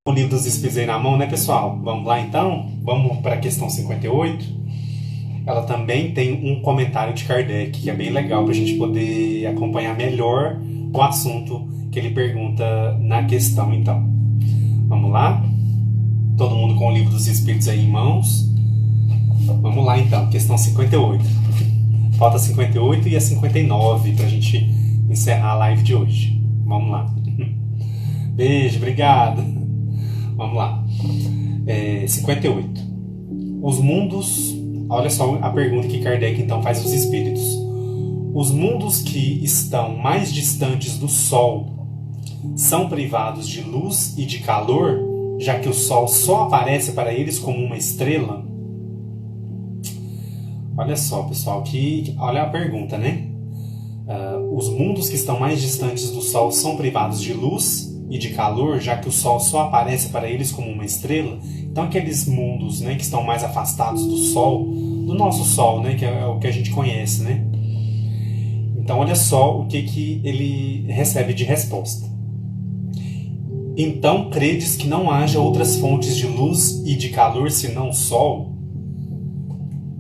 O livro dos Espíritos aí na mão, né, pessoal? Vamos lá então? Vamos para a questão 58. Ela também tem um comentário de Kardec, que é bem legal para a gente poder acompanhar melhor o assunto que ele pergunta na questão, então. Vamos lá? Todo mundo com o livro dos Espíritos aí em mãos. Vamos lá então, questão 58. Falta 58 e a 59 para a gente encerrar a live de hoje. Vamos lá. Beijo, obrigado. Vamos lá. 58. Os mundos... Olha só a pergunta que Kardec então faz aos espíritos. Os mundos que estão mais distantes do Sol são privados de luz e de calor, já que o Sol só aparece para eles como uma estrela? Olha só, pessoal, olha a pergunta, né? Os mundos que estão mais distantes do Sol são privados de luz e de calor, já que o Sol só aparece para eles como uma estrela. Então aqueles mundos, né, que estão mais afastados do Sol, do nosso Sol, né, que é o que a gente conhece, né? Então olha só o que ele recebe de resposta. Então credes que não haja outras fontes de luz e de calor senão o Sol?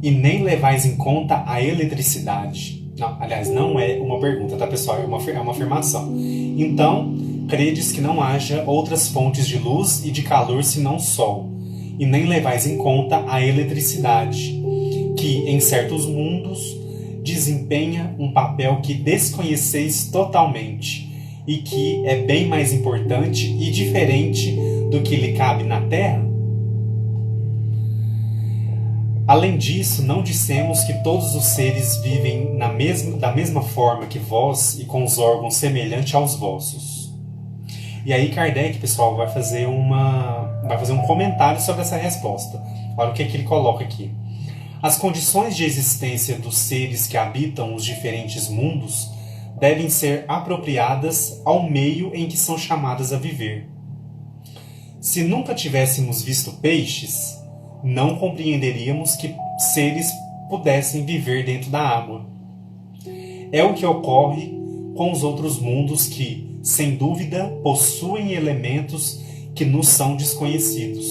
E nem levais em conta a eletricidade? Não, aliás, não é uma pergunta, tá, pessoal? É uma afirmação. Então, credes que não haja outras fontes de luz e de calor senão o Sol, e nem levais em conta a eletricidade, que, em certos mundos, desempenha um papel que desconheceis totalmente, e que é bem mais importante e diferente do que lhe cabe na Terra? Além disso, não dissemos que todos os seres vivem da mesma forma que vós e com os órgãos semelhantes aos vossos. E aí Kardec, pessoal, vai fazer um comentário sobre essa resposta. Olha o que ele coloca aqui. As condições de existência dos seres que habitam os diferentes mundos devem ser apropriadas ao meio em que são chamadas a viver. Se nunca tivéssemos visto peixes, não compreenderíamos que seres pudessem viver dentro da água. É o que ocorre com os outros mundos que, sem dúvida, possuem elementos que nos são desconhecidos.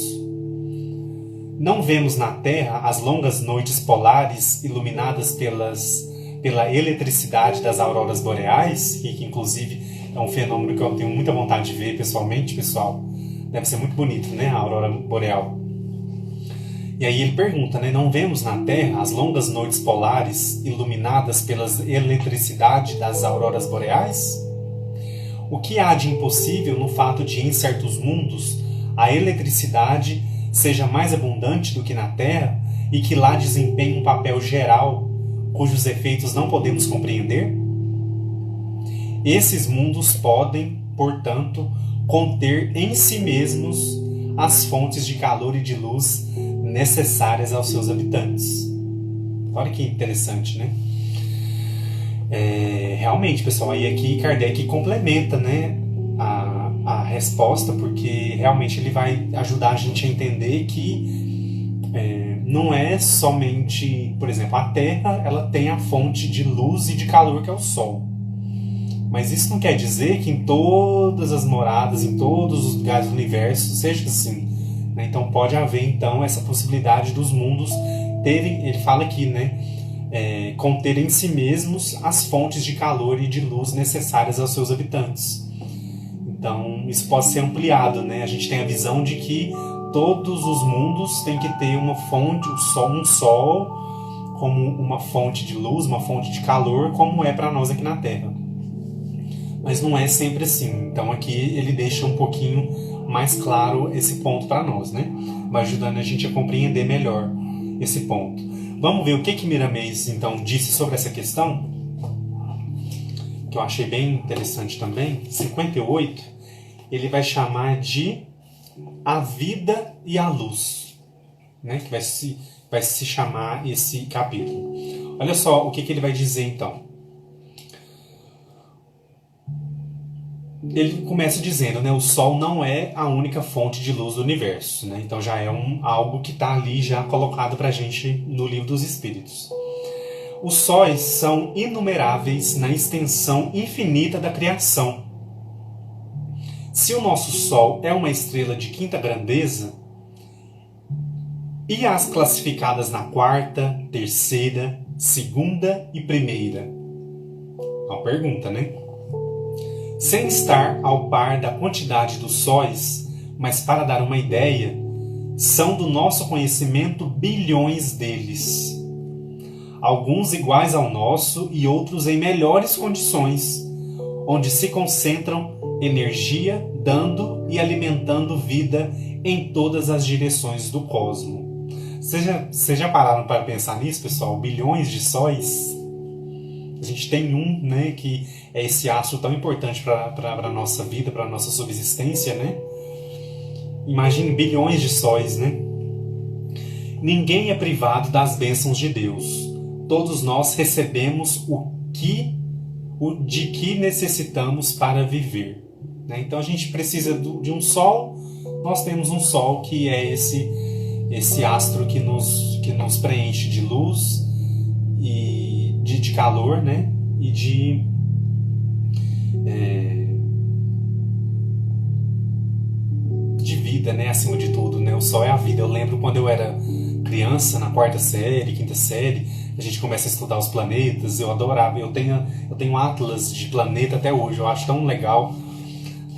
Não vemos na Terra as longas noites polares iluminadas pela eletricidade das auroras boreais, que inclusive é um fenômeno que eu tenho muita vontade de ver pessoalmente, pessoal. Deve ser muito bonito, né, a aurora boreal. E aí ele pergunta, né? Não vemos na Terra as longas noites polares iluminadas pela eletricidade das auroras boreais? O que há de impossível no fato de, em certos mundos, a eletricidade seja mais abundante do que na Terra e que lá desempenhe um papel geral, cujos efeitos não podemos compreender? Esses mundos podem, portanto, conter em si mesmos as fontes de calor e de luz necessárias aos seus habitantes. Olha que interessante, né? Realmente, pessoal, aí aqui Kardec complementa, né, a resposta, porque realmente ele vai ajudar a gente a entender que não é somente, por exemplo, a Terra, ela tem a fonte de luz e de calor que é o Sol. Mas isso não quer dizer que em todas as moradas, em todos os lugares do universo, seja assim. Então pode haver então essa possibilidade dos mundos terem, ele fala aqui, né, conter em si mesmos as fontes de calor e de luz necessárias aos seus habitantes. Então isso pode ser ampliado, né? A gente tem a visão de que todos os mundos têm que ter uma fonte, um sol como uma fonte de luz, uma fonte de calor, como é para nós aqui na Terra. Mas não é sempre assim. Então aqui ele deixa um pouquinho mais claro esse ponto para nós, né? Vai ajudando a gente a compreender melhor esse ponto. Vamos ver o que Miramês então disse sobre essa questão, que eu achei bem interessante também. 58, ele vai chamar de a vida e a luz, né? Que vai se chamar esse capítulo. Olha só o que ele vai dizer então. Ele começa dizendo, né, o Sol não é a única fonte de luz do universo, né? Então já é algo que está ali já colocado para a gente no Livro dos Espíritos. Os sóis são inumeráveis na extensão infinita da criação. Se o nosso Sol é uma estrela de quinta grandeza, e as classificadas na quarta, terceira, segunda e primeira? Uma pergunta, né? Sem estar ao par da quantidade dos sóis, mas para dar uma ideia, são do nosso conhecimento bilhões deles. Alguns iguais ao nosso e outros em melhores condições, onde se concentram energia, dando e alimentando vida em todas as direções do cosmo. Vocês já pararam para pensar nisso, pessoal? Bilhões de sóis. A gente tem um, né, que é esse astro tão importante para a nossa vida, para a nossa subsistência, né? Imagine bilhões de sóis, né? Ninguém é privado das bênçãos de Deus. Todos nós recebemos de que necessitamos para viver, né? Então a gente precisa de um sol. Nós temos um sol que é esse astro que nos preenche de luz e de calor, né? E de vida, né? Acima de tudo, né? O sol é a vida. Eu lembro quando eu era criança, na quarta série, quinta série, a gente começa a estudar os planetas. Eu adorava. Eu tenho um atlas de planeta até hoje. Eu acho tão legal.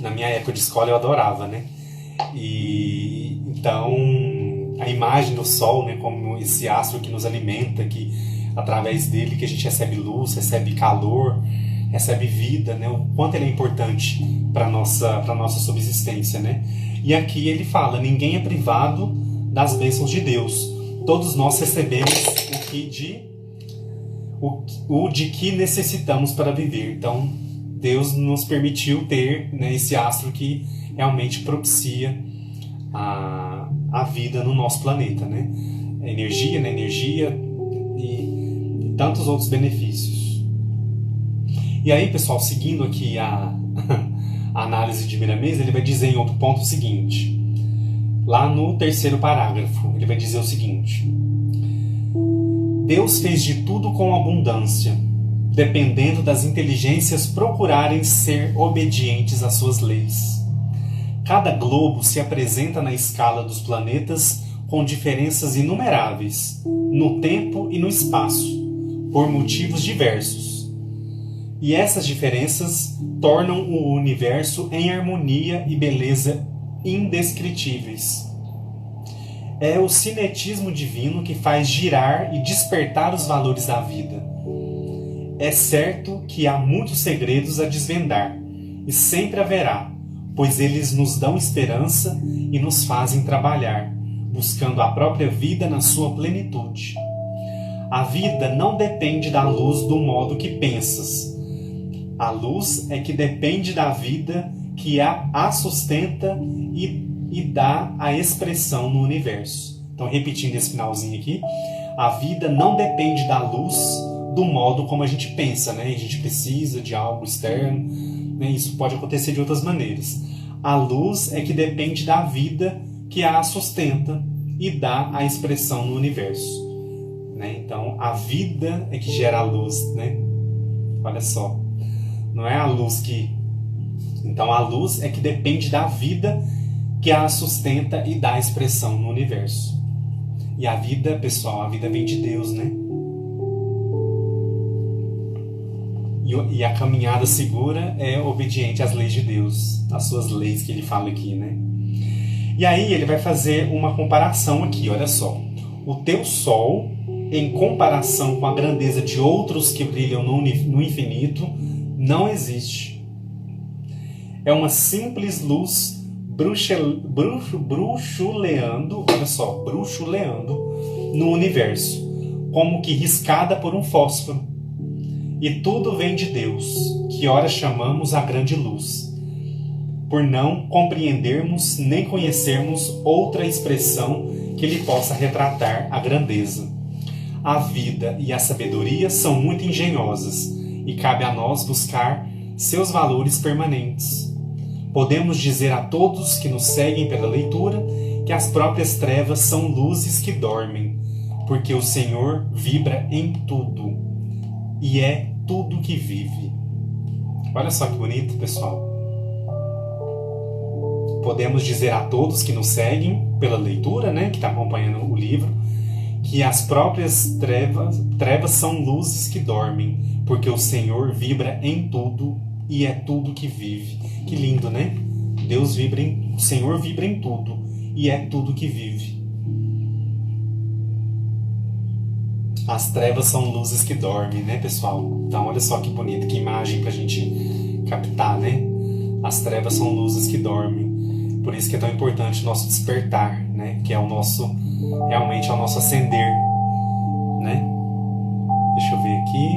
Na minha época de escola eu adorava, né? E então a imagem do sol, né, como esse astro que nos alimenta, que através dele que a gente recebe luz, recebe calor, recebe vida, né? O quanto ele é importante para nossa subsistência, né? E aqui ele fala: ninguém é privado das bênçãos de Deus. Todos nós recebemos de que necessitamos para viver. Então Deus nos permitiu ter, né, esse astro que realmente propicia a vida no nosso planeta, né? A energia, né? Energia e tantos outros benefícios. E aí, pessoal, seguindo aqui a análise de Miramês, ele vai dizer em outro ponto o seguinte. Lá no terceiro parágrafo, ele vai dizer o seguinte: Deus fez de tudo com abundância, dependendo das inteligências procurarem ser obedientes às suas leis. Cada globo se apresenta na escala dos planetas com diferenças inumeráveis, no tempo e no espaço, por motivos diversos. E essas diferenças tornam o universo em harmonia e beleza indescritíveis. É o cinetismo divino que faz girar e despertar os valores da vida. É certo que há muitos segredos a desvendar, e sempre haverá, pois eles nos dão esperança e nos fazem trabalhar, buscando a própria vida na sua plenitude. A vida não depende da luz do modo que pensas. A luz é que depende da vida que a sustenta e dá a expressão no universo. Então, repetindo esse finalzinho aqui, a vida não depende da luz do modo como a gente pensa, né? A gente precisa de algo externo, né? Isso pode acontecer de outras maneiras. A luz é que depende da vida que a sustenta e dá a expressão no universo, né? Então, a vida é que gera a luz, né? Olha só. Não é a luz que... Então, a luz é que depende da vida que a sustenta e dá expressão no universo. E a vida, pessoal, a vida vem de Deus, né? E a caminhada segura é obediente às leis de Deus, às suas leis que ele fala aqui, né? E aí ele vai fazer uma comparação aqui, olha só. O teu sol, em comparação com a grandeza de outros que brilham no infinito, não existe. É uma simples luz bruxuleando, olha só, bruxuleando no universo, como que riscada por um fósforo. E tudo vem de Deus, que ora chamamos a grande luz, por não compreendermos nem conhecermos outra expressão que lhe possa retratar a grandeza. A vida e a sabedoria são muito engenhosas, e cabe a nós buscar seus valores permanentes. Podemos dizer a todos que nos seguem pela leitura que as próprias trevas são luzes que dormem, porque o Senhor vibra em tudo, e é tudo que vive. Olha só que bonito, pessoal. podemos dizer a todos que nos seguem pela leitura, né, que está acompanhando o livro, que as próprias trevas são luzes que dormem, porque o Senhor vibra em tudo e é tudo que vive. Que lindo, né? O Senhor vibra em tudo e é tudo que vive. As trevas são luzes que dormem, né, pessoal? Então, olha só que bonito, que imagem pra gente captar, né? As trevas são luzes que dormem. Por isso que é tão importante o nosso despertar, né? Que é realmente é o nosso acender, né? Deixa eu ver aqui.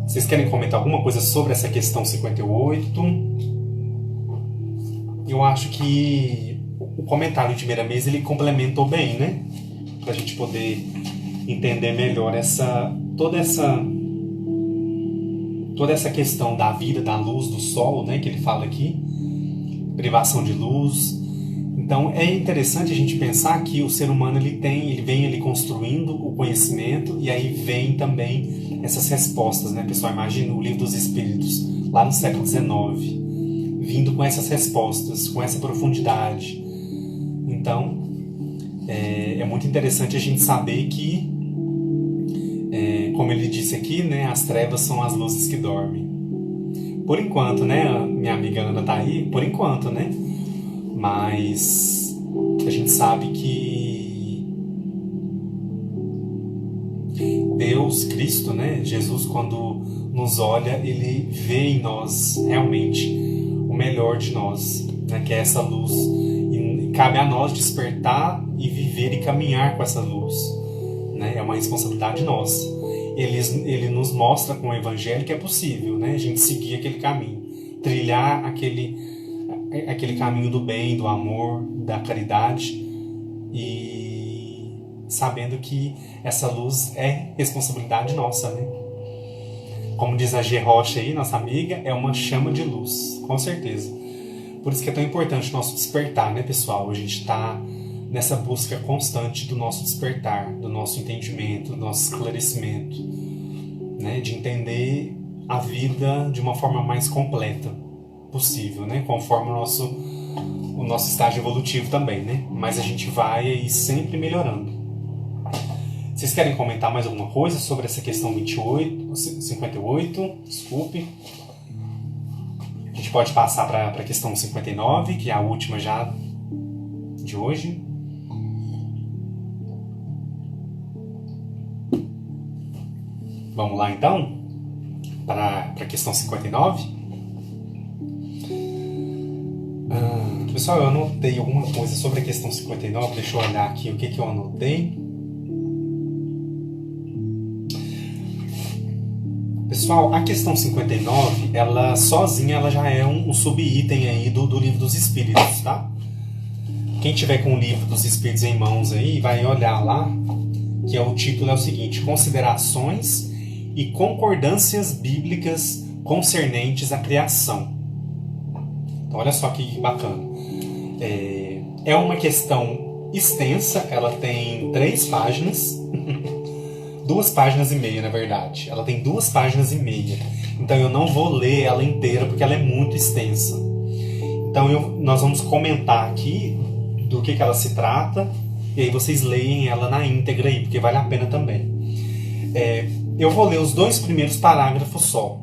Vocês querem comentar alguma coisa sobre essa questão 58? Eu acho que o comentário de Meira Mesa, ele complementou bem, né? Pra gente poder entender melhor toda essa questão da vida, da luz, do sol, né? Que ele fala aqui. Privação de luz. Então é interessante a gente pensar que o ser humano ele vem construindo o conhecimento e aí vem também essas respostas, né, pessoal? Imagina o Livro dos Espíritos lá no século XIX, vindo com essas respostas, com essa profundidade. Então é muito interessante a gente saber que, como ele disse aqui, né, as trevas são as luzes que dormem. Por enquanto, né, minha amiga Ana tá aí, por enquanto, né? Mas a gente sabe que Deus, Cristo, né, Jesus, quando nos olha, ele vê em nós realmente o melhor de nós, né, que é essa luz. E cabe a nós despertar e viver e caminhar com essa luz, né? É uma responsabilidade nossa. Ele nos mostra com o Evangelho que é possível, né, a gente seguir aquele caminho, trilhar aquele caminho do bem, do amor, da caridade, e sabendo que essa luz é responsabilidade nossa, né? Como diz a G. Rocha aí, nossa amiga, é uma chama de luz, com certeza. Por isso que é tão importante o nosso despertar, né, pessoal? A gente está nessa busca constante do nosso despertar, do nosso entendimento, do nosso esclarecimento, né? De entender a vida de uma forma mais completa possível, né? Conforme o nosso estágio evolutivo também, né? Mas a gente vai aí sempre melhorando. Vocês querem comentar mais alguma coisa sobre essa questão 58? Desculpe. A gente pode passar para a questão 59, que é a última já de hoje. Vamos lá então para a questão 59. Pessoal, eu anotei alguma coisa sobre a questão 59. Deixa eu olhar aqui o que eu anotei. Pessoal, a questão 59, ela sozinha ela já é um subitem aí do Livro dos Espíritos, tá? Quem tiver com o Livro dos Espíritos em mãos aí, vai olhar lá, que o título é o seguinte: Considerações e concordâncias bíblicas concernentes à criação. Então, olha só que bacana. É uma questão extensa, ela tem 3 páginas, 2 páginas e meia, na verdade. Ela tem 2 páginas e meia. Então, eu não vou ler ela inteira, porque ela é muito extensa. Então, nós vamos comentar aqui do que ela se trata, e aí vocês leem ela na íntegra aí, porque vale a pena também. Eu vou ler os 2 primeiros parágrafos só,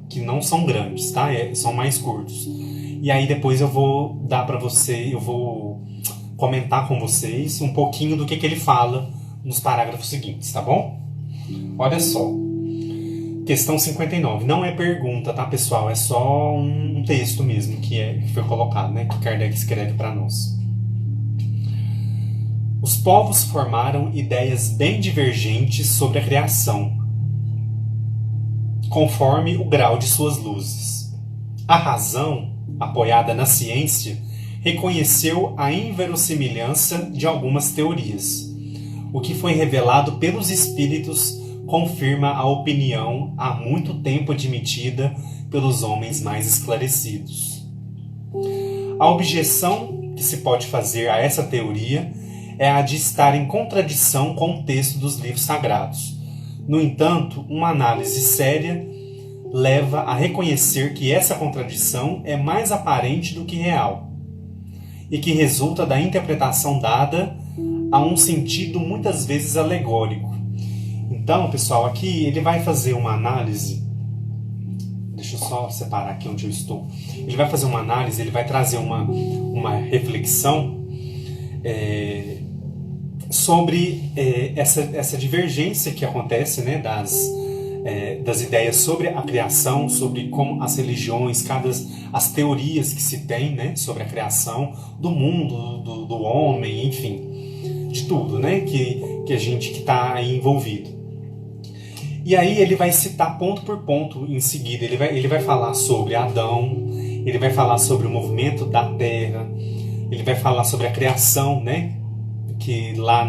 que não são grandes, tá? São mais curtos. E aí depois eu vou dar para eu vou comentar com vocês um pouquinho do que ele fala nos parágrafos seguintes, tá bom? Olha só. Questão 59. Não é pergunta, tá, pessoal? É só um texto mesmo que foi colocado, né? Que Kardec escreve para nós. Os povos formaram ideias bem divergentes sobre a criação, conforme o grau de suas luzes. A razão, apoiada na ciência, reconheceu a inverossimilhança de algumas teorias. O que foi revelado pelos espíritos confirma a opinião há muito tempo admitida pelos homens mais esclarecidos. A objeção que se pode fazer a essa teoria é a de estar em contradição com o texto dos livros sagrados. No entanto, uma análise séria leva a reconhecer que essa contradição é mais aparente do que real e que resulta da interpretação dada a um sentido muitas vezes alegórico. Então, pessoal, aqui ele vai fazer uma análise. Deixa eu só separar aqui onde eu estou. Ele vai fazer uma análise, ele vai trazer uma reflexão sobre essa divergência que acontece, né, das ideias sobre a criação, sobre como as religiões, as teorias que se tem, né, sobre a criação do mundo, do homem, enfim, de tudo, né, que a gente que está aí envolvido. E aí ele vai citar ponto por ponto em seguida. Ele vai falar sobre Adão, ele vai falar sobre o movimento da Terra, ele vai falar sobre a criação, né, que lá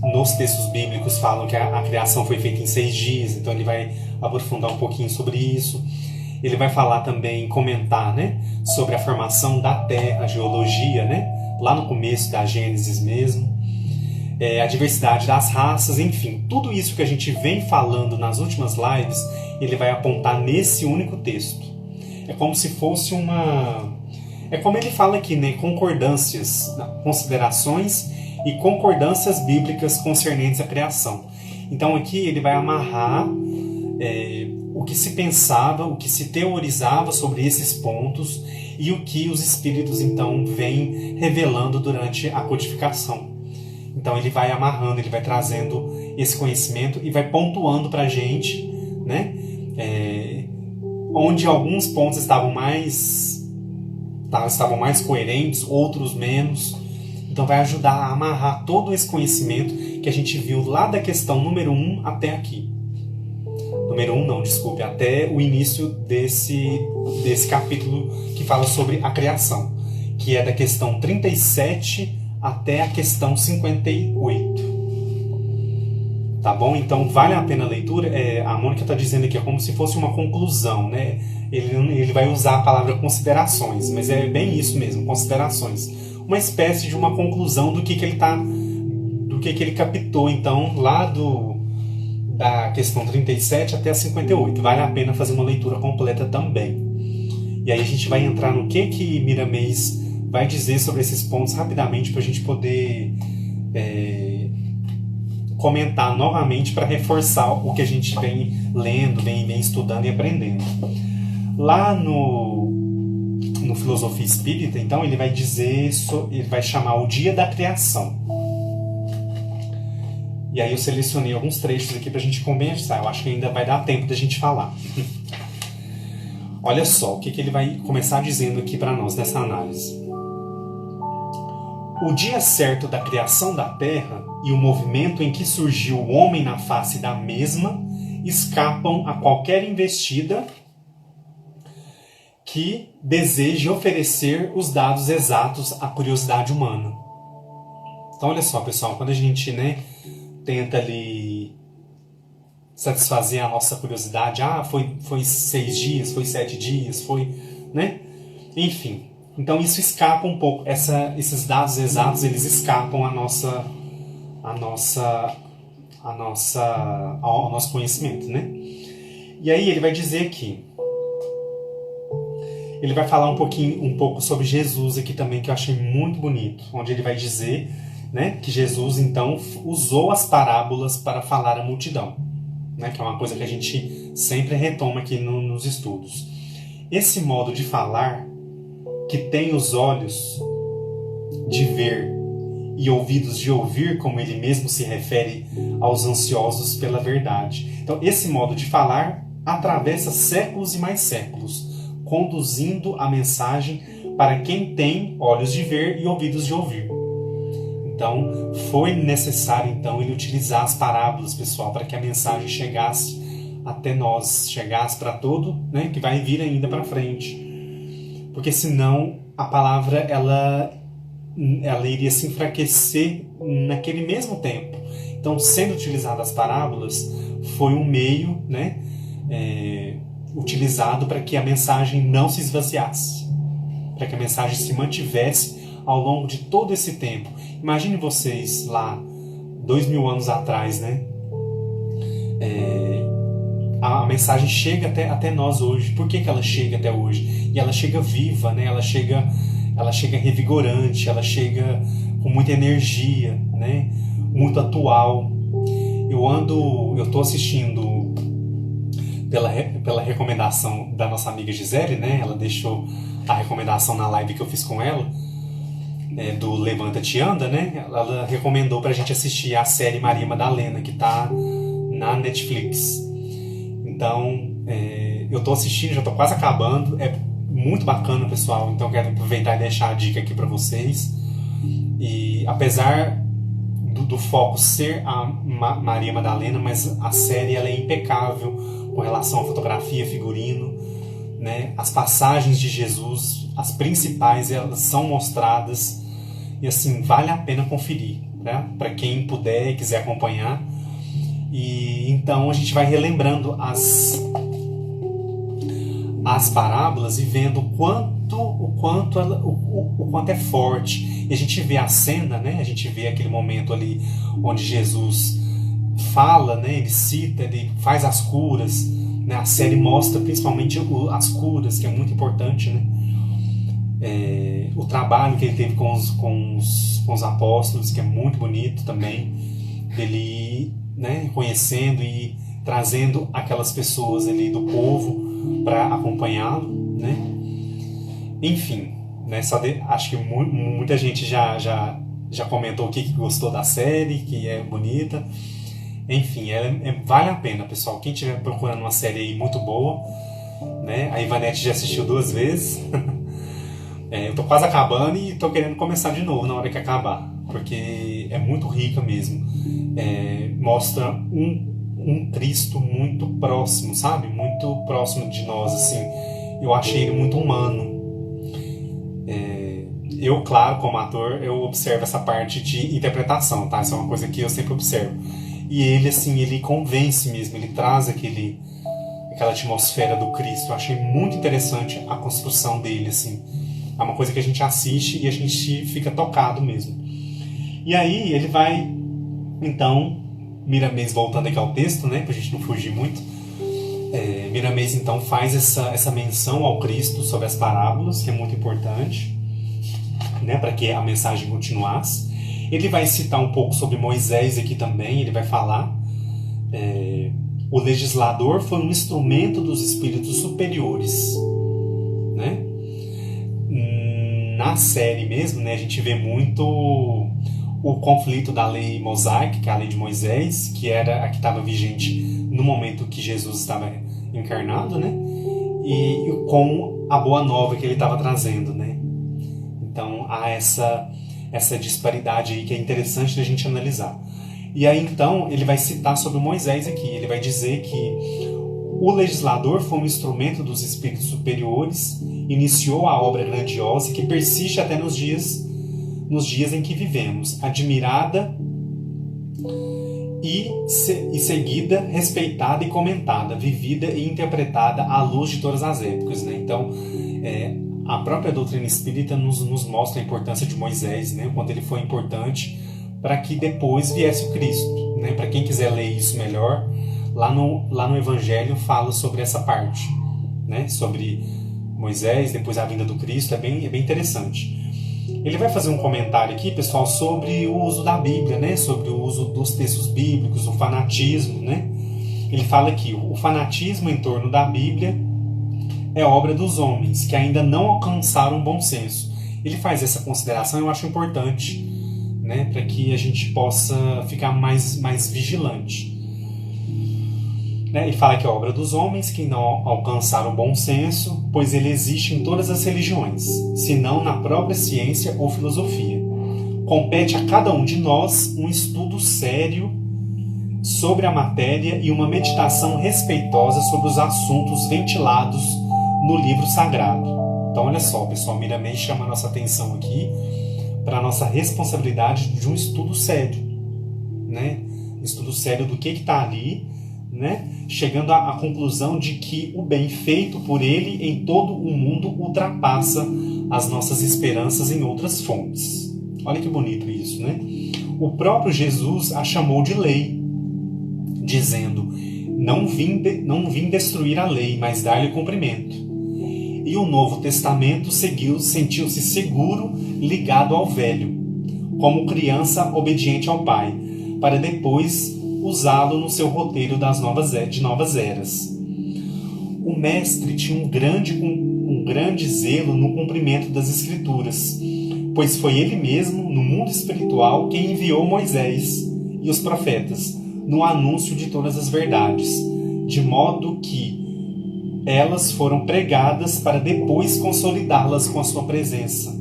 nos textos bíblicos falam que a criação foi feita em 6 dias, então ele vai aprofundar um pouquinho sobre isso. Ele vai falar também, comentar, né, sobre a formação da Terra, a geologia, né, lá no começo da Gênesis mesmo, a diversidade das raças, enfim, tudo isso que a gente vem falando nas últimas lives, ele vai apontar nesse único texto. É como se fosse é como ele fala aqui, né, concordâncias, considerações e concordâncias bíblicas concernentes à criação. Então aqui ele vai amarrar o que se pensava, o que se teorizava sobre esses pontos e o que os espíritos então vêm revelando durante a codificação. Então ele vai amarrando, ele vai trazendo esse conhecimento e vai pontuando para a gente, né, onde alguns pontos estavam mais coerentes, outros menos. Então vai ajudar a amarrar todo esse conhecimento que a gente viu lá da questão número 1 até aqui. Número 1 não, desculpe, até o início desse capítulo que fala sobre a criação, que é da questão 37 até a questão 58. Tá bom? Então vale a pena a leitura. A Mônica está dizendo aqui, é como se fosse uma conclusão, né? Ele vai usar a palavra considerações, mas é bem isso mesmo, considerações. Uma espécie de uma conclusão do que ele captou, então, lá da questão 37 até a 58. Vale a pena fazer uma leitura completa também. E aí a gente vai entrar no que Miramês vai dizer sobre esses pontos rapidamente para a gente poder comentar novamente para reforçar o que a gente vem lendo, vem estudando e aprendendo. Lá no Filosofia Espírita, então, ele vai dizer, ele vai chamar o dia da criação. E aí eu selecionei alguns trechos aqui para a gente conversar. Eu acho que ainda vai dar tempo da gente falar. Olha só o que ele vai começar dizendo aqui para nós nessa análise. O dia certo da criação da Terra e o movimento em que surgiu o homem na face da mesma escapam a qualquer investida que deseje oferecer os dados exatos à curiosidade humana. Então, olha só, pessoal, quando a gente, né, tenta ali satisfazer a nossa curiosidade, foi 6 dias, foi 7 dias, foi, né? Enfim, então isso escapa um pouco, esses dados exatos, eles escapam ao nosso conhecimento, né? E aí ele vai dizer que ele vai falar um pouco sobre Jesus aqui também, que eu achei muito bonito, onde ele vai dizer, né, que Jesus então usou as parábolas para falar à multidão, né, que é uma coisa que a gente sempre retoma aqui nos estudos. Esse modo de falar, que tem os olhos de ver e ouvidos de ouvir, como ele mesmo se refere aos ansiosos pela verdade. Então, esse modo de falar atravessa séculos e mais séculos, conduzindo a mensagem para quem tem olhos de ver e ouvidos de ouvir. Então, foi necessário então ele utilizar as parábolas, pessoal, para que a mensagem chegasse até nós, chegasse para todo, né, que vai vir ainda para frente. Porque senão a palavra ela iria se enfraquecer naquele mesmo tempo. Então, sendo utilizadas as parábolas, foi um meio, né, utilizado para que a mensagem não se esvaziasse, para que a mensagem se mantivesse ao longo de todo esse tempo. Imagine vocês lá 2000 anos atrás, né, a mensagem chega até nós hoje. Por que ela chega até hoje? E ela chega viva, né? Ela chega revigorante, ela chega com muita energia, né? Muito atual. Eu tô assistindo pela recomendação da nossa amiga Gisele, né? Ela deixou a recomendação na live que eu fiz com ela, do Levanta-te e Anda, né? Ela recomendou pra gente assistir a série Maria Madalena, que tá na Netflix. Então, eu tô assistindo, já tô quase acabando. É muito bacana, pessoal. Então, quero aproveitar e deixar a dica aqui pra vocês. E apesar do foco ser a Maria Madalena, mas a série ela é impecável com relação à fotografia, figurino, né? As passagens de Jesus, as principais, elas são mostradas e assim, vale a pena conferir, né? Para quem puder e quiser acompanhar. E então a gente vai relembrando as parábolas e vendo o quanto é forte. E a gente vê a cena, né? A gente vê aquele momento ali onde Jesus fala, né? Ele cita, ele faz as curas, né? A série mostra principalmente as curas, que é muito importante, né? O trabalho que ele teve com os apóstolos, que é muito bonito também, ele, né, conhecendo e trazendo aquelas pessoas ali do povo para acompanhá-lo, né? Enfim, né? Acho que muita gente já comentou que gostou da série, que é bonita. Enfim, vale a pena, pessoal. Quem estiver procurando uma série aí muito boa, né? A Ivanete já assistiu 2 vezes. Eu tô quase acabando e tô querendo começar de novo na hora que acabar, porque é muito rica mesmo. Mostra um Cristo muito próximo, sabe? Muito próximo de nós, assim. Eu achei ele muito humano. Eu, claro, como ator, eu observo essa parte de interpretação, tá? Isso é uma coisa que eu sempre observo. E ele, assim, ele convence mesmo, ele traz aquela atmosfera do Cristo. Eu achei muito interessante a construção dele, assim. É uma coisa que a gente assiste e a gente fica tocado mesmo. E aí ele vai, então, Miramês, voltando aqui ao texto, né, pra gente não fugir muito, Miramês então faz essa menção ao Cristo sobre as parábolas, que é muito importante, né, para que a mensagem continuasse. Ele vai citar um pouco sobre Moisés aqui também. Ele vai falar o legislador foi um instrumento dos espíritos superiores, né? Na série mesmo, né, a gente vê muito o conflito da lei mosaica, que é a lei de Moisés, que era a que estava vigente no momento que Jesus estava encarnado, né? E com a boa nova que ele estava trazendo, né? Então há essa disparidade aí que é interessante da gente analisar. E aí então ele vai citar sobre Moisés aqui. Ele vai dizer que o legislador foi um instrumento dos espíritos superiores, iniciou a obra grandiosa que persiste até nos dias em que vivemos, admirada e seguida, respeitada e comentada, vivida e interpretada à luz de todas as épocas, né? Então, a própria doutrina espírita nos mostra a importância de Moisés, né? O quanto ele foi importante para que depois viesse o Cristo, né? Para quem quiser ler isso melhor, lá no Evangelho fala sobre essa parte, né? Sobre Moisés, depois a vinda do Cristo, é bem interessante. Ele vai fazer um comentário aqui, pessoal, sobre o uso da Bíblia, né? Sobre o uso dos textos bíblicos, o fanatismo, né? Ele fala aqui, o fanatismo em torno da Bíblia é obra dos homens, que ainda não alcançaram bom senso. Ele faz essa consideração, eu acho importante, né? Para que a gente possa ficar mais vigilante. Ele fala que é obra dos homens que não alcançaram bom senso, pois ele existe em todas as religiões, senão na própria ciência ou filosofia. Compete a cada um de nós um estudo sério sobre a matéria e uma meditação respeitosa sobre os assuntos ventilados no livro sagrado. Então, olha só, pessoal, Miramês chama a nossa atenção aqui para a nossa responsabilidade de um estudo sério, né? Estudo sério do que está ali, né? Chegando à conclusão de que o bem feito por ele em todo o mundo ultrapassa as nossas esperanças em outras fontes. Olha que bonito isso, né? O próprio Jesus a chamou de lei, dizendo: não vim destruir a lei, mas dar-lhe cumprimento. E o Novo Testamento sentiu-se seguro ligado ao Velho, como criança obediente ao Pai, para depois usá-lo no seu roteiro de novas eras. O Mestre tinha um grande zelo no cumprimento das Escrituras, pois foi ele mesmo, no mundo espiritual, quem enviou Moisés e os profetas no anúncio de todas as verdades, de modo que elas foram pregadas para depois consolidá-las com a sua presença,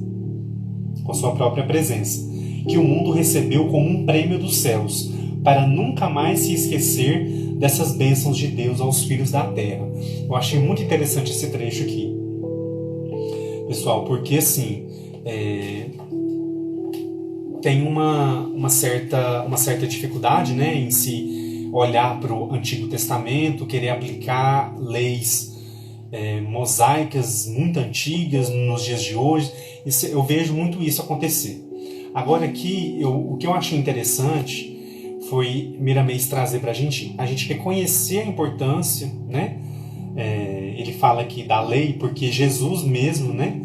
com sua própria presença, que o mundo recebeu como um prêmio dos céus, para nunca mais se esquecer dessas bênçãos de Deus aos filhos da terra. Eu achei muito interessante esse trecho aqui, pessoal, porque assim, tem uma certa dificuldade, né, em se olhar para o Antigo Testamento, querer aplicar leis mosaicas muito antigas nos dias de hoje. Eu vejo muito isso acontecer. Agora aqui, o que eu achei interessante foi Miramês trazer para a gente reconhecer a importância, né? Ele fala aqui da lei, porque Jesus mesmo, né,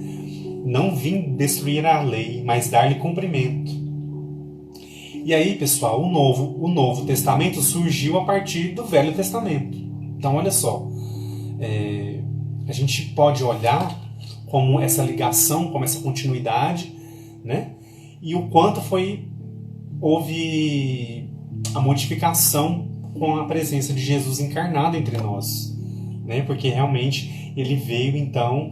não vim destruir a lei, mas dar-lhe cumprimento. E aí, pessoal, o Novo Testamento surgiu a partir do Velho Testamento. Então, olha só, a gente pode olhar como essa ligação, como essa continuidade, né? E o quanto houve a modificação com a presença de Jesus encarnado entre nós, né? Porque realmente ele veio, então,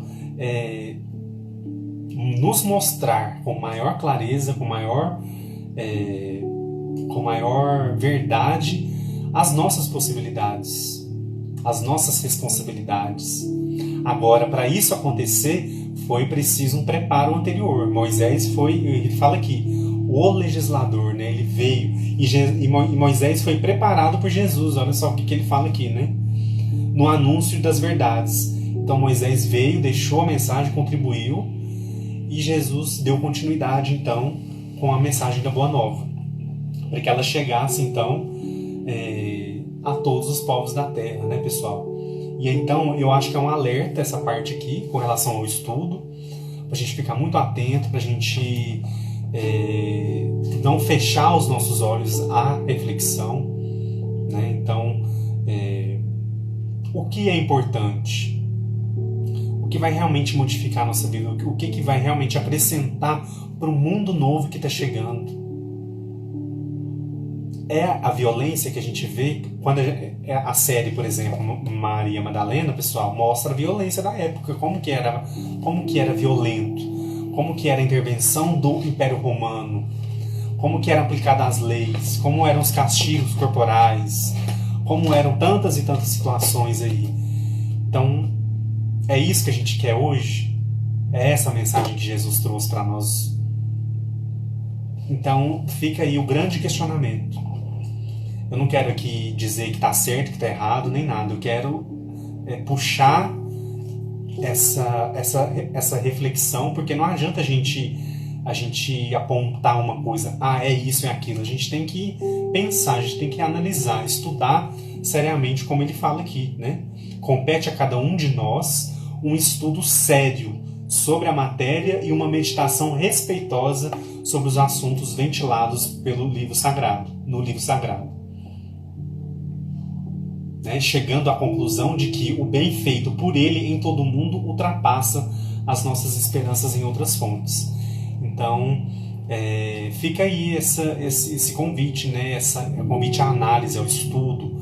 nos mostrar com maior clareza, com maior verdade, as nossas possibilidades, as nossas responsabilidades. Agora, para isso acontecer, foi preciso um preparo anterior. Ele fala aqui, o legislador, né? Ele veio e Moisés foi preparado por Jesus. Olha só o que ele fala aqui, né? No anúncio das verdades. Então Moisés veio, deixou a mensagem, contribuiu, e Jesus deu continuidade, então, com a mensagem da Boa Nova, para que ela chegasse, então, a todos os povos da terra, né, pessoal? E então eu acho que é um alerta essa parte aqui com relação ao estudo, para a gente ficar muito atento, para a gente não fechar os nossos olhos à reflexão, né? Então, o que é importante? O que vai realmente modificar a nossa vida? O que vai realmente acrescentar para o mundo novo que está chegando? É a violência que a gente vê quando a série, por exemplo, Maria Madalena, pessoal, mostra a violência da época, como que era violento, como que era a intervenção do Império Romano, como que eram aplicadas as leis, como eram os castigos corporais, como eram tantas e tantas situações aí. Então, é isso que a gente quer hoje? É essa a mensagem que Jesus trouxe para nós? Então, fica aí o grande questionamento. Eu não quero aqui dizer que está certo, que está errado, nem nada. Eu quero puxar essa reflexão, porque não adianta a gente apontar uma coisa, é isso, é aquilo. A gente tem que pensar, a gente tem que analisar, estudar seriamente, como ele fala aqui, né? Compete a cada um de nós um estudo sério sobre a matéria e uma meditação respeitosa sobre os assuntos ventilados no livro sagrado. Né? Chegando à conclusão de que o bem feito por ele em todo o mundo ultrapassa as nossas esperanças em outras fontes. Então, fica aí esse convite, né? Convite à análise, ao estudo,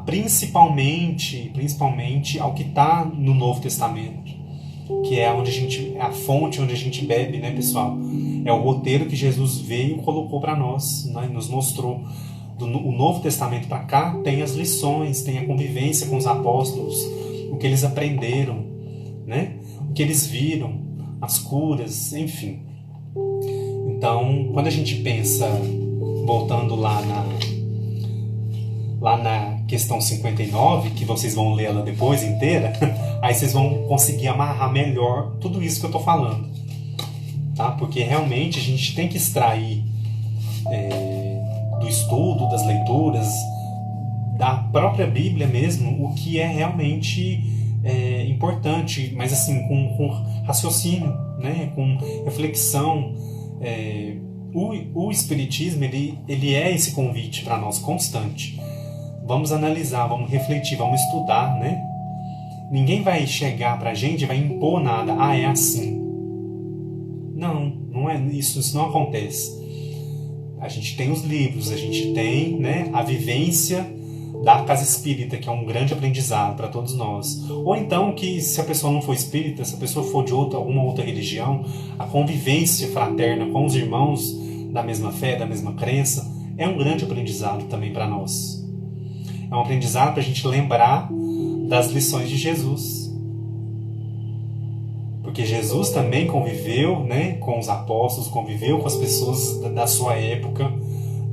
principalmente ao que está no Novo Testamento, que é a fonte onde a gente bebe, né, pessoal? É o roteiro que Jesus veio e colocou para nós, né? Nos mostrou. O Novo Testamento para cá tem as lições, tem a convivência com os apóstolos, o que eles aprenderam, né? O que eles viram, as curas, enfim. Então, quando a gente pensa, voltando lá na questão 59, que vocês vão ler ela depois inteira, aí vocês vão conseguir amarrar melhor tudo isso que eu estou falando, tá? Porque realmente a gente tem que extrair do estudo, das leituras, da própria Bíblia mesmo o que é realmente importante, mas assim, com raciocínio, né? Com reflexão. O Espiritismo, ele é esse convite para nós constante. Vamos analisar, vamos refletir, vamos estudar, né? Ninguém vai chegar pra gente e vai impor nada. Ah, é assim. Não é isso, isso não acontece. A gente tem os livros, a gente tem, né, a vivência da casa espírita, que é um grande aprendizado para todos nós. Ou então que, se a pessoa não for espírita, se a pessoa for de alguma outra religião, a convivência fraterna com os irmãos da mesma fé, da mesma crença, é um grande aprendizado também para nós. É um aprendizado para a gente lembrar das lições de Jesus. Porque Jesus também conviveu, né, com os apóstolos, conviveu com as pessoas da sua época,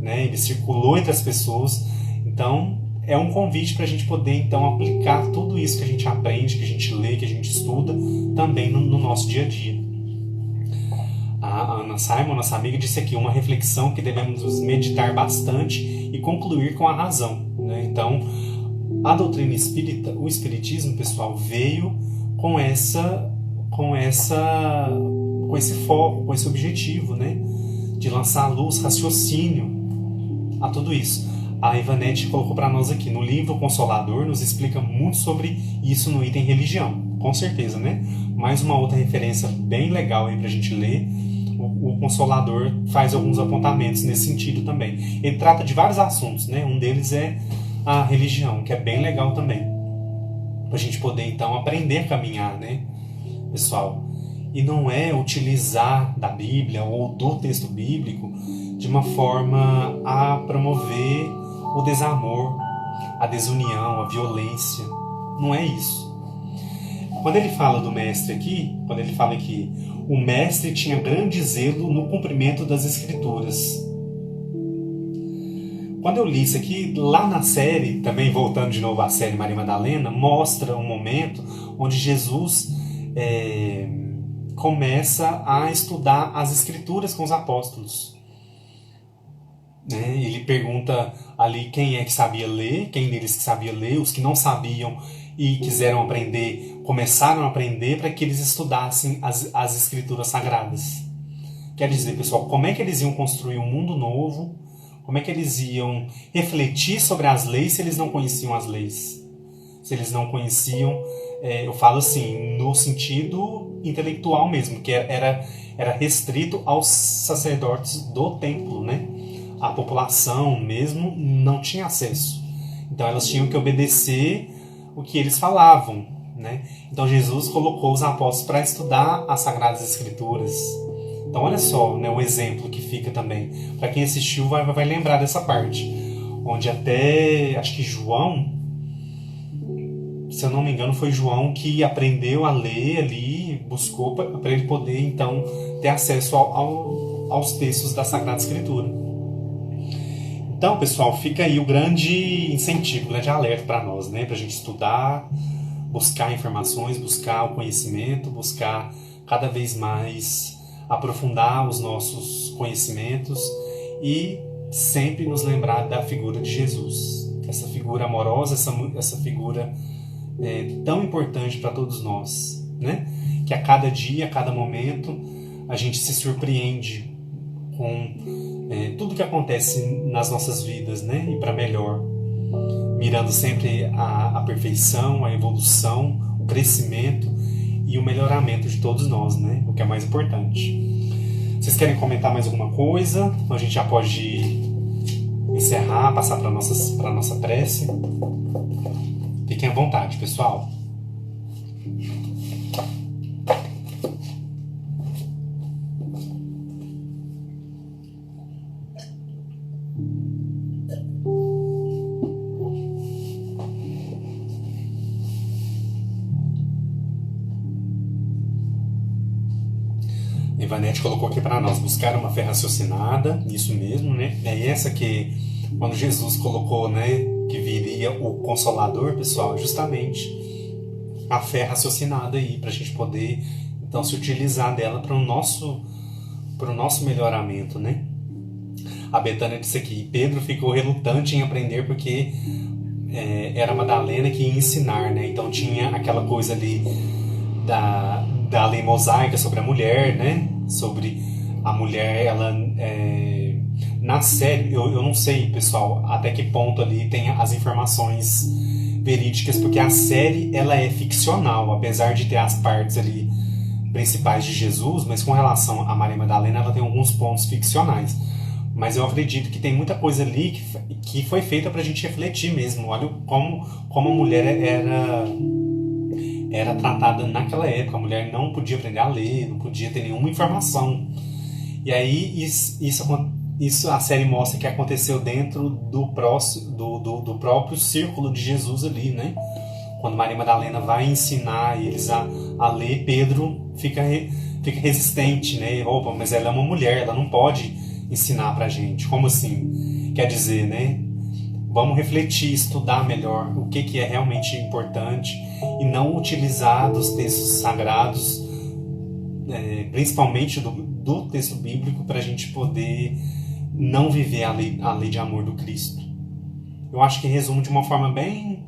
né, ele circulou entre as pessoas. Então, é um convite para a gente poder então aplicar tudo isso que a gente aprende, que a gente lê, que a gente estuda, também no nosso dia a dia. A Ana Simon, nossa amiga, disse aqui uma reflexão que devemos meditar bastante e concluir com a razão, né? Então, a doutrina espírita, o espiritismo, pessoal, veio com esse foco, com esse objetivo, né? De lançar à luz, raciocínio a tudo isso. A Ivanete colocou para nós aqui, no livro Consolador, nos explica muito sobre isso no item religião, com certeza, né? Mais uma outra referência bem legal aí para a gente ler. O Consolador faz alguns apontamentos nesse sentido também. Ele trata de vários assuntos, né? Um deles é a religião, que é bem legal também, para a gente poder então aprender a caminhar, né, pessoal? E não é utilizar da Bíblia ou do texto bíblico de uma forma a promover o desamor, a desunião, a violência. Não é isso. Quando ele fala do mestre aqui, quando ele fala que o mestre tinha grande zelo no cumprimento das escrituras. Quando eu li isso aqui, lá na série, também voltando de novo à série Maria Madalena, mostra um momento onde Jesus começa a estudar as escrituras com os apóstolos. Ele pergunta ali quem é que sabia ler, quem deles que sabia ler, os que não sabiam e quiseram aprender, começaram a aprender para que eles estudassem as escrituras sagradas. Quer dizer, pessoal, como é que eles iam construir um mundo novo? Como é que eles iam refletir sobre as leis se eles não conheciam as leis? Se eles não conheciam, eu falo assim, no sentido intelectual mesmo, que era restrito aos sacerdotes do templo, né? A população mesmo não tinha acesso. Então elas tinham que obedecer o que eles falavam, né? Então Jesus colocou os apóstolos para estudar as Sagradas Escrituras. Então olha só, né, o exemplo que fica também. Para quem assistiu vai lembrar dessa parte. Onde até, acho que João, se eu não me engano, foi João que aprendeu a ler ali, buscou para ele poder então ter acesso aos textos da Sagrada Escritura. Então, pessoal, fica aí o grande incentivo, o grande alerta para nós, né? Para a gente estudar, buscar informações, buscar o conhecimento, buscar cada vez mais aprofundar os nossos conhecimentos e sempre nos lembrar da figura de Jesus. Essa figura amorosa, essa figura tão importante para todos nós, né? Que a cada dia, a cada momento, a gente se surpreende com tudo que acontece nas nossas vidas, né? E para melhor, mirando sempre a perfeição, a evolução, o crescimento e o melhoramento de todos nós, né? O que é mais importante. Vocês querem comentar mais alguma coisa? Então a gente já pode encerrar, passar para a nossa prece. Fiquem à vontade, pessoal. Ivanete colocou aqui para nós buscar uma fé raciocinada, isso mesmo, né? É essa que, quando Jesus colocou, né, que viria o Consolador, pessoal, justamente a fé raciocinada aí, para a gente poder, então, se utilizar dela para o nosso melhoramento, né? A Betânia disse aqui, Pedro ficou relutante em aprender porque era Madalena que ia ensinar, né? Então tinha aquela coisa ali da lei mosaica sobre a mulher, né? Sobre a mulher, ela... na série, eu não sei, pessoal, até que ponto ali tem as informações verídicas, porque a série, ela é ficcional, apesar de ter as partes ali principais de Jesus, mas com relação a Maria Madalena, ela tem alguns pontos ficcionais. Mas eu acredito que tem muita coisa ali que foi feita pra gente refletir mesmo. Olha como a mulher era tratada naquela época. A mulher não podia aprender a ler, não podia ter nenhuma informação. E aí isso a série mostra que aconteceu dentro do próprio círculo de Jesus ali, né? Quando Maria Madalena vai ensinar eles a ler, Pedro fica resistente, né? Opa, mas ela é uma mulher, ela não pode ensinar pra gente. Como assim? Quer dizer, né? Vamos refletir, estudar melhor o que é realmente importante e não utilizar dos textos sagrados, principalmente do texto bíblico, para a gente poder não viver a lei de amor do Cristo. Eu acho que resume de uma forma bem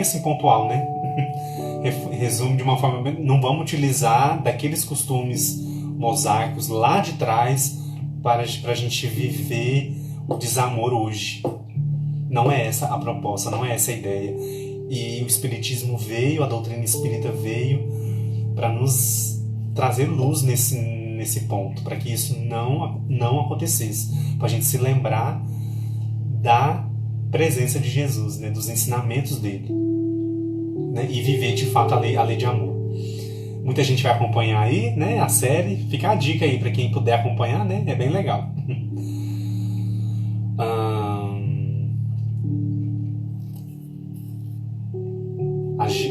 assim pontual, né? Resume de uma forma bem... Não vamos utilizar daqueles costumes mosaicos lá de trás para a gente viver o desamor hoje. Não é essa a proposta, não é essa a ideia. E o Espiritismo veio, a doutrina espírita veio para nos trazer luz nesse ponto, para que isso não acontecesse, para a gente se lembrar da presença de Jesus, né, dos ensinamentos dele, né, e viver de fato a lei de amor. Muita gente vai acompanhar aí, né, a série. Fica a dica aí para quem puder acompanhar, né, é bem legal.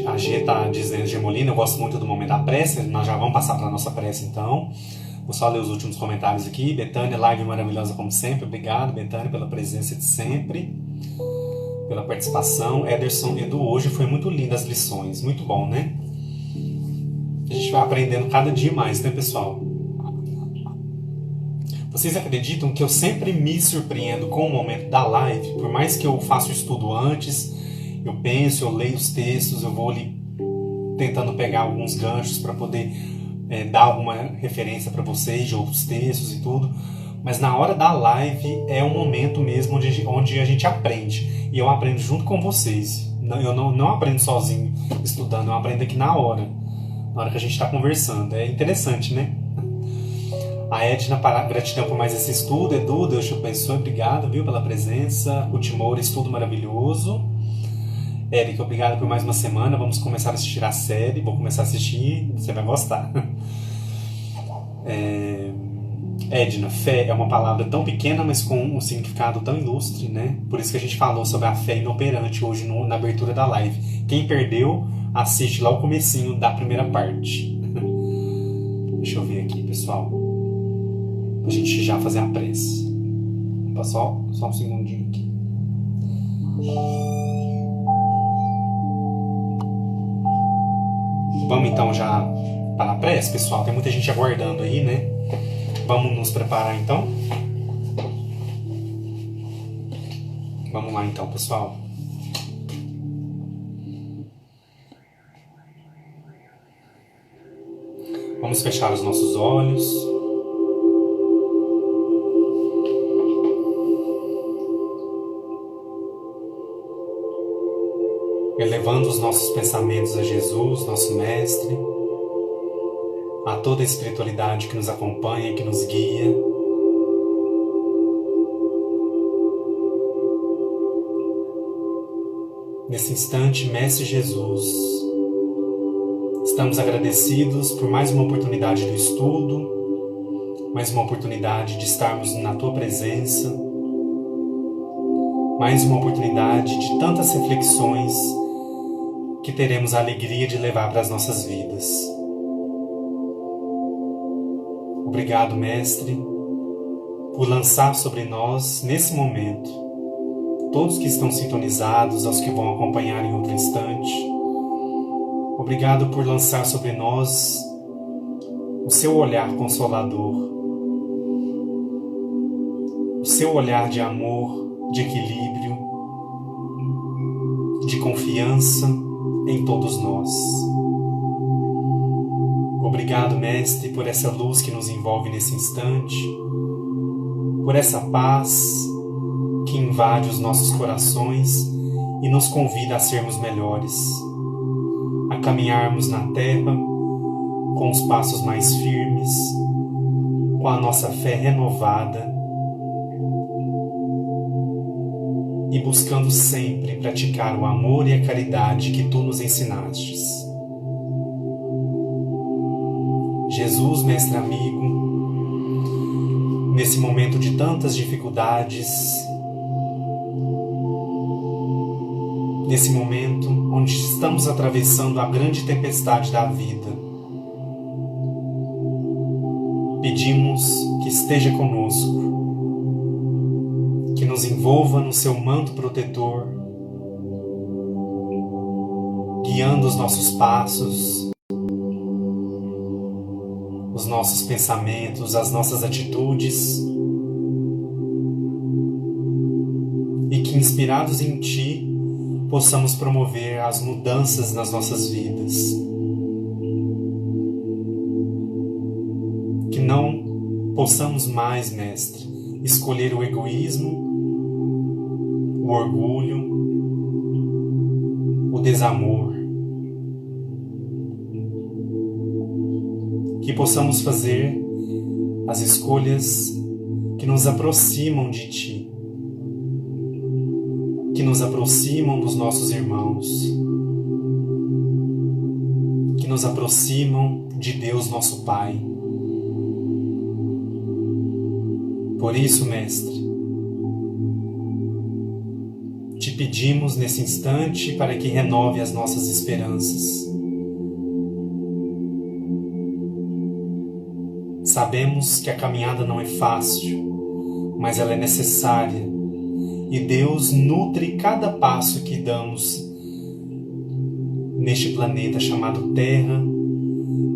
A G tá dizendo, Gemolina, eu gosto muito do momento da prece. Nós já vamos passar para a nossa prece então. Vou só ler os últimos comentários aqui. Betânia, live maravilhosa como sempre. Obrigado, Betânia, pela presença de sempre, pela participação. Ederson, Edu, hoje foi muito linda as lições. Muito bom, né? A gente vai aprendendo cada dia mais, né, pessoal? Vocês acreditam que eu sempre me surpreendo com o momento da live? Por mais que eu faça o estudo antes, eu penso, eu leio os textos, eu vou ali tentando pegar alguns ganchos para poder dar alguma referência para vocês de outros textos e tudo. Mas na hora da live é um momento mesmo onde a gente aprende. E eu aprendo junto com vocês. Eu não aprendo sozinho estudando, eu aprendo aqui na hora que a gente está conversando. É interessante, né? A Edna, gratidão por mais esse estudo. Edu, Deus te abençoe, obrigado, viu, pela presença. O Timor, estudo maravilhoso. Eric, obrigado por mais uma semana. Vamos começar a assistir a série. Vou começar a assistir, você vai gostar. Edna, fé é uma palavra tão pequena, mas com um significado tão ilustre, né? Por isso que a gente falou sobre a fé inoperante hoje na abertura da live. Quem perdeu, assiste lá o comecinho da primeira parte. Deixa eu ver aqui, pessoal. Pra gente já fazer a prece. Só um segundinho aqui. Vamos então já para a prece, pessoal. Tem muita gente aguardando aí, né? Vamos nos preparar então? Vamos lá então, pessoal. Vamos fechar os nossos olhos. Elevando os nossos pensamentos a Jesus, nosso Mestre, a toda a espiritualidade que nos acompanha, que nos guia. Nesse instante, Mestre Jesus, estamos agradecidos por mais uma oportunidade do estudo, mais uma oportunidade de estarmos na Tua presença, mais uma oportunidade de tantas reflexões que teremos a alegria de levar para as nossas vidas. Obrigado, Mestre, por lançar sobre nós, nesse momento, todos que estão sintonizados, aos que vão acompanhar em outro instante. Obrigado por lançar sobre nós o seu olhar consolador, o seu olhar de amor, de equilíbrio, de confiança em todos nós. Obrigado, Mestre, por essa luz que nos envolve nesse instante, por essa paz que invade os nossos corações e nos convida a sermos melhores, a caminharmos na terra com os passos mais firmes, com a nossa fé renovada e buscando sempre praticar o amor e a caridade que Tu nos ensinastes. Jesus, Mestre amigo, nesse momento de tantas dificuldades, nesse momento onde estamos atravessando a grande tempestade da vida, pedimos que esteja conosco, que nos envolva no Seu manto protetor, guiando os nossos passos, os nossos pensamentos, as nossas atitudes, e que, inspirados em Ti, possamos promover as mudanças nas nossas vidas. Que não possamos mais, Mestre, escolher o egoísmo, o orgulho, o desamor. Que possamos fazer as escolhas que nos aproximam de Ti, que nos aproximam dos nossos irmãos, que nos aproximam de Deus, nosso Pai. Por isso, Mestre, Te pedimos nesse instante para que renove as nossas esperanças. Sabemos que a caminhada não é fácil, mas ela é necessária, e Deus nutre cada passo que damos neste planeta chamado Terra,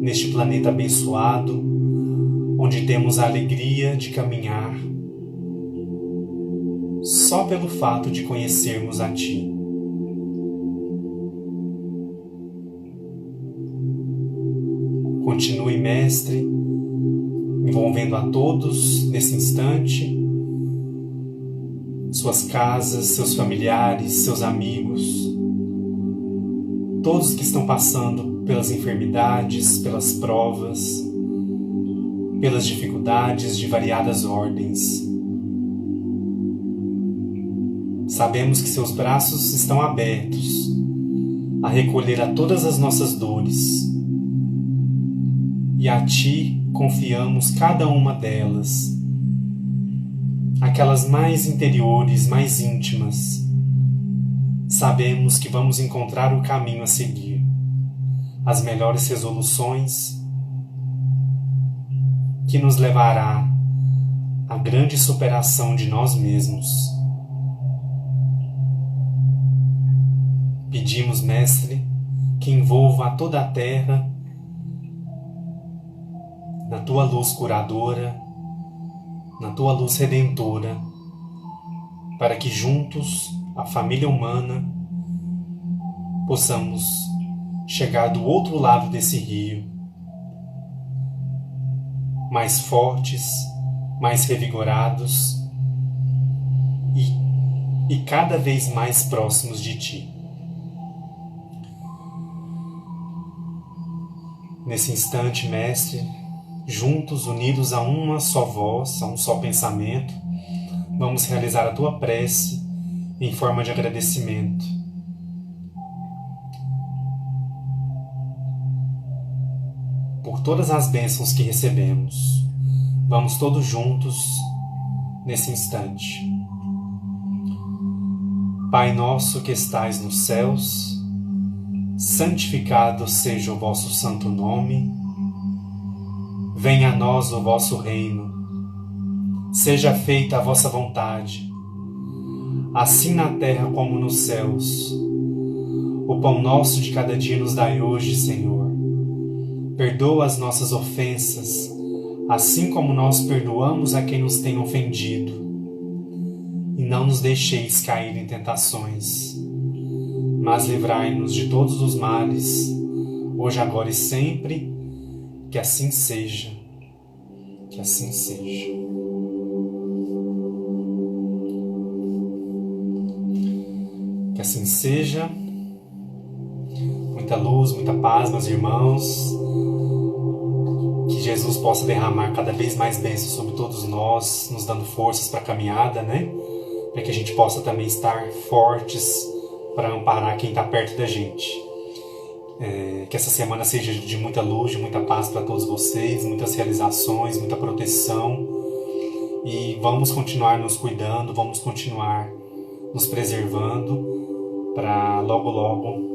neste planeta abençoado, onde temos a alegria de caminhar só pelo fato de conhecermos a Ti. Continue, Mestre, envolvendo a todos nesse instante, suas casas, seus familiares, seus amigos, todos que estão passando pelas enfermidades, pelas provas, pelas dificuldades de variadas ordens. Sabemos que Seus braços estão abertos a recolher a todas as nossas dores, e a Ti confiamos cada uma delas, aquelas mais interiores, mais íntimas. Sabemos que vamos encontrar o caminho a seguir, as melhores resoluções, que nos levará à grande superação de nós mesmos. Pedimos, Mestre, que envolva a toda a terra na Tua luz curadora, na Tua luz redentora, para que juntos, a família humana, possamos chegar do outro lado desse rio, mais fortes, mais revigorados e cada vez mais próximos de Ti. Nesse instante, Mestre, juntos, unidos a uma só voz, a um só pensamento, vamos realizar a Tua prece em forma de agradecimento. Por todas as bênçãos que recebemos, vamos todos juntos nesse instante. Pai nosso que estais nos céus, santificado seja o vosso santo nome. Venha a nós o vosso reino. Seja feita a vossa vontade, assim na terra como nos céus. O pão nosso de cada dia nos dai hoje, Senhor. Perdoa as nossas ofensas, assim como nós perdoamos a quem nos tem ofendido. E não nos deixeis cair em tentações, mas livrai-nos de todos os males, hoje, agora e sempre. Que assim seja. Que assim seja. Que assim seja. Muita luz, muita paz, meus irmãos. Que Jesus possa derramar cada vez mais bênçãos sobre todos nós, nos dando forças para a caminhada, né? Para que a gente possa também estar fortes para amparar quem está perto da gente. Que essa semana seja de muita luz, de muita paz para todos vocês, muitas realizações, muita proteção. E vamos continuar nos cuidando, vamos continuar nos preservando para logo, logo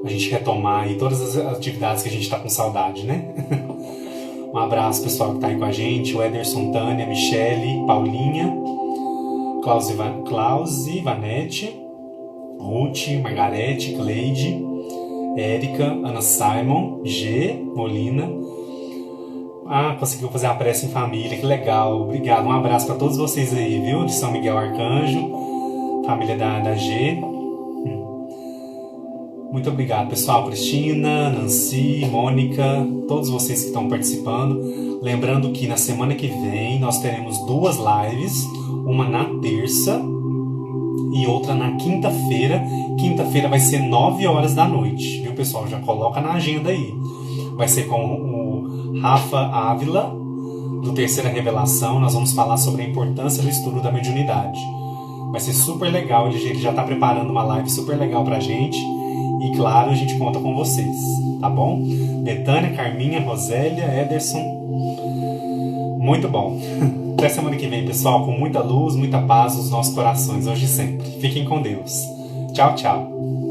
a gente retomar aí todas as atividades que a gente está com saudade, né? Um abraço, pessoal que está aí com a gente, o Ederson, Tânia, Michele, Paulinha, Clausi, Vanete, Ruth, Margarete, Cleide, Érica, Ana Simon, G, Molina. Conseguiu fazer a prece em família, que legal, obrigado. Um abraço para todos vocês aí, viu? De São Miguel Arcanjo, família da G. Muito obrigado, pessoal. Cristina, Nancy, Mônica, todos vocês que estão participando. Lembrando que na semana que vem nós teremos 2 lives, uma na terça e outra na quinta-feira. Quinta-feira vai ser 9 horas da noite, viu, pessoal? Já coloca na agenda aí. Vai ser com o Rafa Ávila, do Terceira Revelação. Nós vamos falar sobre a importância do estudo da mediunidade. Vai ser super legal, ele já está preparando uma live super legal pra gente. E claro, a gente conta com vocês, tá bom? Betânia, Carminha, Rosélia, Ederson. Muito bom. Até semana que vem, pessoal, com muita luz, muita paz nos nossos corações, hoje e sempre. Fiquem com Deus. Tchau, tchau.